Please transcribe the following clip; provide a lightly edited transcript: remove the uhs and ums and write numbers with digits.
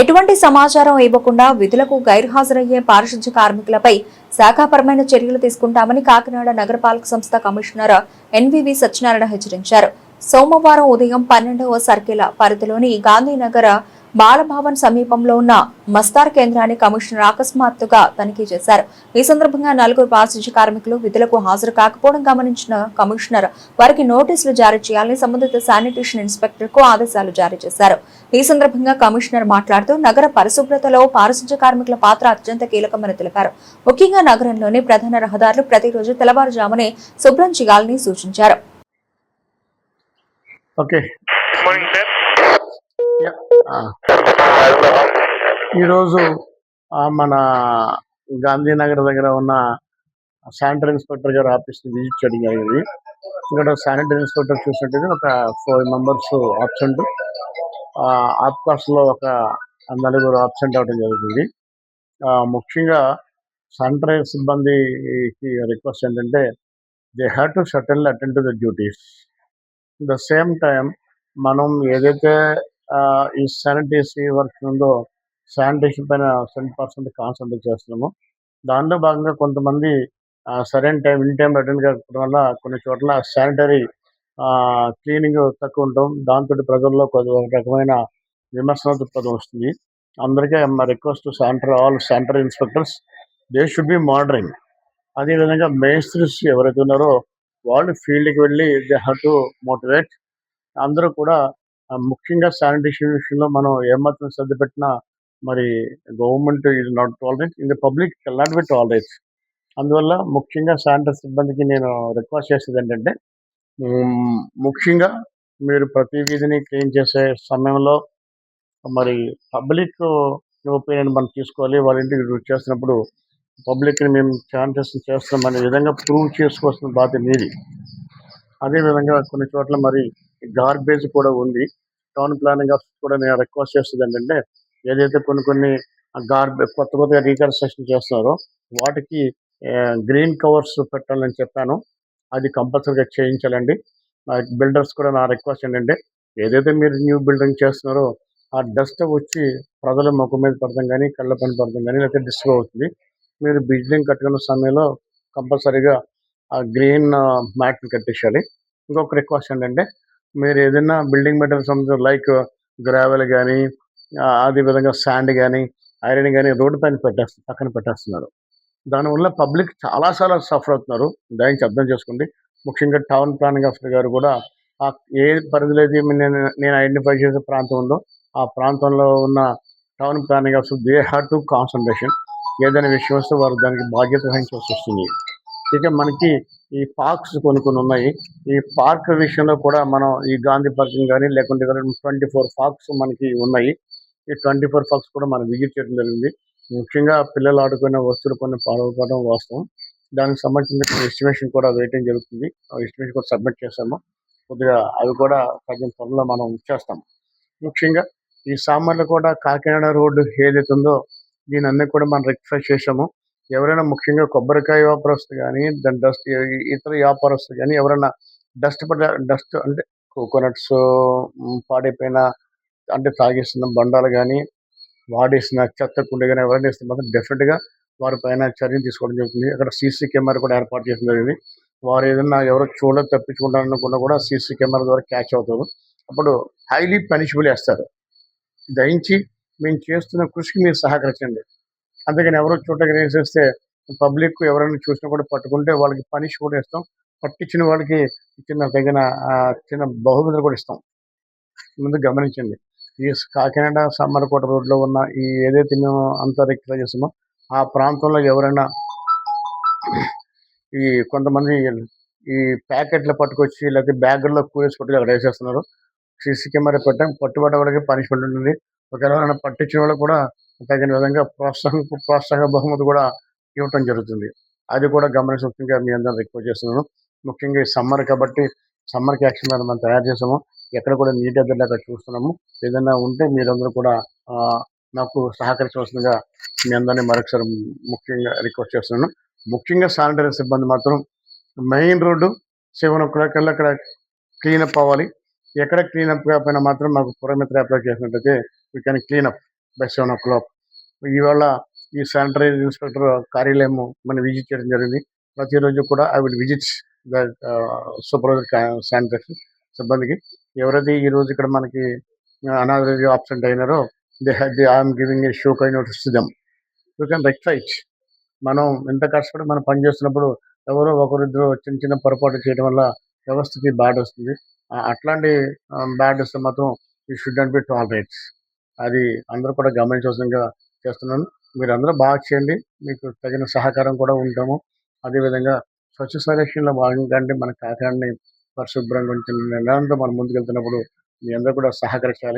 ఎటువంటి సమాచారం ఇవ్వకుండా విధులకు గైర్హాజరయ్యే పారిశుధ్య కార్మికులపై శాఖాపరమైన చర్యలు తీసుకుంటామని కాకినాడ నగరపాలక సంస్థ కమిషనర్ ఎన్వివి సత్యనారాయణ హెచ్చరించారు. సోమవారం ఉదయం 12వ సర్కిల్ పరిధిలోని గాంధీనగర్ బాలభవన్ సమీపంలో ఉన్న మస్తార్ కేంద్రాన్ని కమిషనర్ అకస్మాత్తుగా తనిఖీ చేశారు. ఈ సందర్భంగా 4 పారిశుధ్య కార్మికులు విధులకు హాజరు కాకపోవడం గమనించిన కమిషనర్ వారికి నోటీసులు జారీ చేయాలని సంబంధిత శానిటేషన్ ఇన్స్పెక్టర్ కు ఆదేశాలు జారీ చేశారు. ఈ సందర్భంగా కమిషనర్ మాట్లాడుతూ నగర పరిశుభ్రతలో పారిశుధ్య కార్మికుల పాత్ర అత్యంత కీలకమని తెలిపారు. ముఖ్యంగా నగరంలోని ప్రధాన రహదారులు ప్రతిరోజు తెల్లవారుజామునే శుభ్రం చేయాలని సూచించారు. ఈరోజు మన గాంధీనగర్ దగ్గర ఉన్న శానిటరీ ఇన్స్పెక్టర్ గారి ఆఫీస్ని విజిట్ చేయడం జరిగింది. ఇక్కడ శానిటరీ ఇన్స్పెక్టర్ చూసినట్టుగా ఒక 4 మెంబర్స్ ఆబ్సెంట్, ఆఫ్కాస్లో ఒక 4 ఆబ్సెంట్ అవ్వడం జరుగుతుంది. ముఖ్యంగా శానిటరీ సిబ్బందికి రిక్వెస్ట్ ఏంటంటే they have to certainly attend to the duties. The same time మనం ఏదైతే ఈ శానిటరీ వర్క్ ఉందో శానిటేషన్ పైన 100% కాన్సన్ట్రేట్ చేస్తున్నాము. దానిలో భాగంగా కొంతమంది సరైన టైం ఇన్ టైం అటెండ్ కాకపోవడం వల్ల కొన్ని చోట్ల శానిటరీ క్లీనింగ్ తక్కువ ఉండటం, దాంతో ప్రజల్లో ఒక రకమైన విమర్శన దృక్పథం వస్తుంది. అందరికీ request all sanitary inspectors they should be monitoring. అదేవిధంగా మేస్త్రీస్ ఎవరైతే ఉన్నారో వాళ్ళు ఫీల్డ్కి వెళ్ళి దే హ్యావ్ టు మోటివేట్. అందరూ కూడా ముఖ్యంగా శానిటేషన్ విషయంలో మనం ఏమాత్రం శ్రద్ధ పెట్టినా మరి government is not tolerant, in the public can not be tolerant. అందువల్ల ముఖ్యంగా శానిటరీ సిబ్బందికి నేను రిక్వెస్ట్ చేసేది ఏంటంటే ముఖ్యంగా మీరు ప్రతి వీధిని క్లీన్ చేసే సమయంలో మరి పబ్లిక్ ఒపీనియన్ మనం తీసుకోవాలి. వాళ్ళ ఇంటికి రుచి చేస్తున్నప్పుడు పబ్లిక్ని మేము శానిటేషన్ చేస్తాం అనే విధంగా ప్రూవ్ చేసుకోవాల్సిన బాధ్యత మీది. అదేవిధంగా కొన్ని చోట్ల మరి గార్బేజ్ కూడా ఉంది. టౌన్ ప్లానింగ్ ఆఫీస్ కూడా నేను రిక్వెస్ట్ చేస్తుంది ఏంటంటే ఏదైతే కొన్ని కొత్తగా రీకన్స్ట్రక్షన్ చేస్తున్నారో వాటికి గ్రీన్ కవర్స్ పెట్టాలని చెప్పాను. అది కంపల్సరీగా చేయించాలండి. బిల్డర్స్ కూడా నా రిక్వెస్ట్ ఏంటంటే ఏదైతే మీరు న్యూ బిల్డింగ్ చేస్తున్నారో ఆ డస్ట్ వచ్చి ప్రజల ముఖం మీద పడతాం కానీ కళ్ళ పని పడతాం కానీ లేకపోతే డిస్టర్బ్ అవుతుంది. మీరు బిల్డింగ్ కట్టుకున్న సమయంలో కంపల్సరీగా ఆ గ్రీన్ మ్యాట్ని కట్టించాలి. ఇంకొక రిక్వెస్ట్ ఏంటంటే మీరు ఏదైనా బిల్డింగ్ మెటీరియల్ సంబంధించిన లైక్ గ్రావెల్ కానీ అదేవిధంగా శాండ్ కానీ ఐరన్ కానీ రోడ్డు పైన పక్కన పెట్టేస్తున్నారు. దానివల్ల పబ్లిక్ చాలా సఫర్ అవుతున్నారు. దయచేసి అర్థం చేసుకోండి. ముఖ్యంగా టౌన్ ప్లానింగ్ ఆఫీసర్ గారు కూడా ఏ పరిధిలో అయితే నేను ఐడెంటిఫై చేసే ప్రాంతం ఉందో ఆ ప్రాంతంలో ఉన్న town planning officer they have to concentration. ఏదైనా విషయం వస్తే వారు దానికి బాధ్యత వహించాల్సి వస్తుంది. ఇక మనకి ఈ పార్క్స్ కొన్ని ఉన్నాయి. ఈ పార్క్ విషయంలో కూడా మనం ఈ గాంధీ పార్కింగ్ కానీ లేకుంటే 24 పార్క్స్ మనకి ఉన్నాయి. ఈ 24 పార్క్స్ కూడా మనం విజిట్ చేయడం జరిగింది. ముఖ్యంగా పిల్లలు ఆడుకునే వస్తువులు కొన్ని పాడవడం వాస్తవం. దానికి సంబంధించిన ఎస్టిమేషన్ కూడా వేయటం జరుగుతుంది. ఎస్టిమేషన్ కూడా సబ్మిట్ చేస్తాము. కొద్దిగా అవి కూడా తగిన త్వరలో మనం చేస్తాం. ముఖ్యంగా ఈ సామాన్లు కూడా కాకినాడ రోడ్డు ఏదైతే ఉందో దీని అన్నీ కూడా మనం రెక్టిఫై చేసాము. ఎవరైనా ముఖ్యంగా కొబ్బరికాయ వ్యాపారస్తులు కానీ దాని డస్ట్ ఇతర వ్యాపారస్తులు కానీ ఎవరైనా డస్ట్ అంటే కోకోనట్స్ పాడైపోయిన అంటే తాగేసిన బండాలు కానీ వాడేసిన చెత్త కుండ కానీ ఎవరైనా ఇస్తే మాత్రం డెఫినెట్గా వారి పైన చర్యలు తీసుకోవడం జరుగుతుంది. అక్కడ సీసీ కెమెరా కూడా ఏర్పాటు చేయడం జరిగింది. వారు ఏదైనా ఎవరో చూడలేదు తప్పించుకుంటారనుకున్నా కూడా సీసీ కెమెరా ద్వారా క్యాచ్ అవుతారు. అప్పుడు హైలీ పనిషబుల్ వేస్తారు. దయించి మేము చేస్తున్న కృషికి మీరు సహకరించండి. అంతేగాని ఎవరో చూడటానికి వేసేస్తే పబ్లిక్ ఎవరైనా చూసినా కూడా పట్టుకుంటే వాళ్ళకి పనిష్ కూడా ఇస్తాం. పట్టించిన వాళ్ళకి తగిన చిన్న బహుమతులు కూడా ఇస్తాం. ముందు గమనించండి. ఈ కాకినాడ సామర్లకోట రోడ్లో ఉన్న ఈ ఏదైతే మేము అంతా రెక్టిఫై చేస్తామో ఆ ప్రాంతంలో ఎవరైనా ఈ కొంతమంది ఈ ప్యాకెట్లు పట్టుకొచ్చి లేకపోతే బ్యాగుల్లో కూరేసి పట్టుకు అక్కడ వేసేస్తున్నారు. సీసీ కెమెరా పెట్టాం. పట్టుబడ్డ వాళ్ళకి పనిష్మెంట్ ఉంటుంది. ఒకవేళ పట్టించిన వాళ్ళకి కూడా తగిన విధంగా ప్రోత్సాహ బహుమతి కూడా ఇవ్వటం జరుగుతుంది. అది కూడా గమనించగా మీ అందరూ రిక్వెస్ట్ చేస్తున్నాను. ముఖ్యంగా ఈ సమ్మర్ కాబట్టి సమ్మర్కి యాక్షన్ ప్లాన్ మనం తయారు చేసాము. ఎక్కడ కూడా నీటి ఎద్దడి అక్కడ చూస్తున్నాము. ఏదైనా ఉంటే మీరందరూ కూడా నాకు సహకరించవలసిందిగా మీ అందరినీ మరొకసారి ముఖ్యంగా రిక్వెస్ట్ చేస్తున్నాను. ముఖ్యంగా శానిటరీ సిబ్బంది మాత్రం మెయిన్ రోడ్డు 7 o'clock కల్లా అక్కడ క్లీనప్ అవ్వాలి. ఎక్కడ క్లీనప్ కాకపోయినా మాత్రం మాకు పురమిత్ర అప్లై చేసినట్లయితే we can cleanup. By 7 o'clock. ఇవాళ ఈ శానిటరీ ఇన్స్పెక్టర్ కార్యాలయం మనం విజిట్ చేయడం జరిగింది. ప్రతిరోజు కూడా I will visit the supervisor sanitary సిబ్బందికి. ఎవరైతే ఈ రోజు ఇక్కడ మనకి అనాథరైజ్ ఆబ్సెంట్ అయినారో I'm giving a show cause notice to them. You can rectify it. మనం ఎంత కష్టపడి మనం పని చేస్తున్నప్పుడు ఎవరో ఒకరిద్దరు చిన్న చిన్న పొరపాటు చేయడం వల్ల వ్యవస్థకి బ్యాడ్ వస్తుంది. అట్లాంటి బ్యాడ్ వస్తే మాత్రం you should not be tolerate. అది అందరూ కూడా గమనించవలసిందిగా చేస్తున్నాను. మీరందరూ బాగా చేయండి. మీకు తగిన సహకారం కూడా ఉంటాము. అదేవిధంగా స్వచ్ఛ సర్వేక్షణలో భాగంగా అంటే మన కాకినాడని పరిశుభ్రంగా ఉంచిన నిర్ణయంతో మనం ముందుకెళ్తున్నప్పుడు మీ అందరూ కూడా సహకరించాలి.